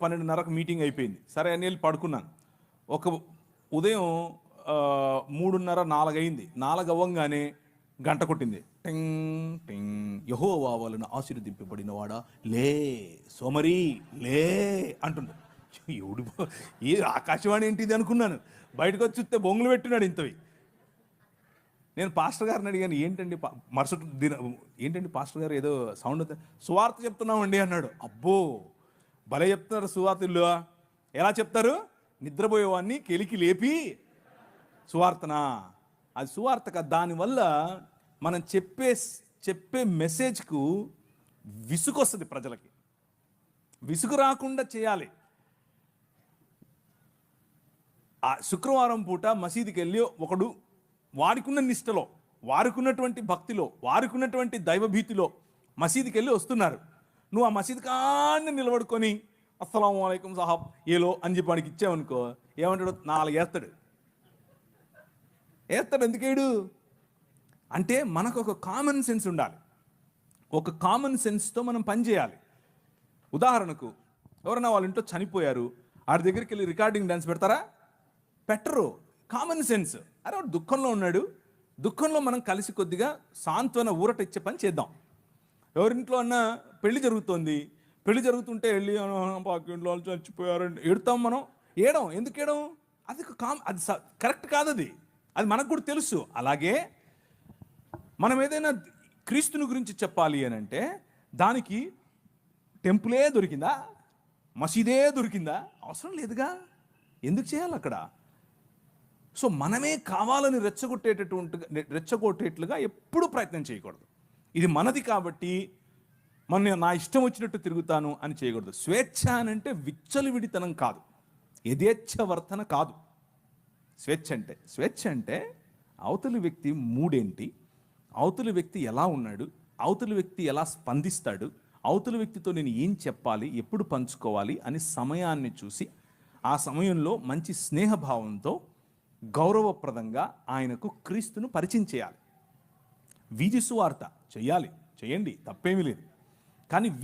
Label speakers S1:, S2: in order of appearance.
S1: 12:30కు meeting అయిపోయింది. సరే అని వెళ్ళి పడుకున్నాను. ఒక ఉదయం 3:30, 4 అయింది. 4 అవ్వంగానే గంట కొట్టింది. టింగ్ టింగ్. యెహోవా వలన ఆశీర్వదింపబడిన వాడా లే సోమరి లే అంటుండు. ఎవడు ఏ ఆకాశవాణి ఏంటిది అనుకున్నాను. బయటకు వచ్చి చూస్తే బొంగులు పెట్టినాడు ఇంతవి. నేను పాస్టర్ గారిని అడిగాను, ఏంటండి మరుసటి ఏంటండి పాస్టర్ గారు ఏదో సౌండ్ సువార్త చెప్తున్నామండి అన్నాడు. అబ్బో భలే చెప్తున్నారు సువార్తలు. ఎలా చెప్తారు? నిద్రపోయేవాడిని కెలికి లేపి సువార్తనా? అది సువార్త కదా. దానివల్ల మనం చెప్పే మెసేజ్కు విసుగు వస్తుంది. ప్రజలకి విసుగు రాకుండా చేయాలి. ఆ శుక్రవారం పూట మసీదుకి వెళ్ళి ఒకడు వారికున్న నిష్టలో, వారికున్నటువంటి భక్తిలో, వారికున్నటువంటి దైవభీతిలో మసీదుకి వెళ్ళి వస్తున్నారు. నువ్వు ఆ మసీదు కాన్ని నిలబడుకొని అస్సలాము అలైకుం సాహబ్ ఏలో అని చెప్పి వాడికి ఇచ్చావనుకో, ఏమంటాడు? 4 ఏస్తాడు. ఎందుకేడు అంటే మనకు ఒక కామన్ సెన్స్ ఉండాలి. ఒక కామన్ సెన్స్తో మనం పనిచేయాలి. ఉదాహరణకు ఎవరైనా వాళ్ళ ఇంట్లో చనిపోయారు, ఆడి దగ్గరికి వెళ్ళి రికార్డింగ్ డాన్స్ పెడతారా? పెట్టరు. Common sense. అరే వాడు దుఃఖంలో ఉన్నాడు, దుఃఖంలో మనం కలిసి కొద్దిగా సాంత్వన ఊరట ఇచ్చే పని చేద్దాం. ఎవరింట్లో అన్నా పెళ్లి జరుగుతోంది, పెళ్లి జరుగుతుంటే వెళ్ళి ఇంట్లో వాళ్ళు చచ్చిపోయారంటే ఏడుతాం మనం. ఎందుకు ఏడం? అది అది కరెక్ట్ కాదు. అది మనకు కూడా తెలుసు. అలాగే మనం ఏదైనా క్రీస్తుని గురించి చెప్పాలి అని అంటే దానికి టెంపులే దొరికిందా, మసీదే దొరికిందా? అవసరం లేదుగా. ఎందుకు చేయాలి అక్కడ? సో మనమే కావాలని రెచ్చగొట్టేట్లుగా ఎప్పుడూ ప్రయత్నం చేయకూడదు. ఇది మనది కాబట్టి నా ఇష్టం వచ్చినట్టు తిరుగుతాను అని చేయకూడదు. స్వేచ్ఛ అనంటే విచ్చలవిడితనం కాదు, యథేచ్ఛవర్తన కాదు. స్వేచ్ఛ అంటే అవతలి వ్యక్తి మూడేంటి, అవతలి వ్యక్తి ఎలా ఉన్నాడు, అవతలి వ్యక్తి ఎలా స్పందిస్తాడు, అవతలి వ్యక్తితో నేను ఏం చెప్పాలి, ఎప్పుడు పంచుకోవాలి అని సమయాన్ని చూసి ఆ సమయంలో మంచి స్నేహభావంతో గౌరవప్రదంగా ఆయనకు క్రీస్తును పరిచయం చేయాలి. వీధి సువార్త చేయండి, తప్పేమీ లేదు. కానీ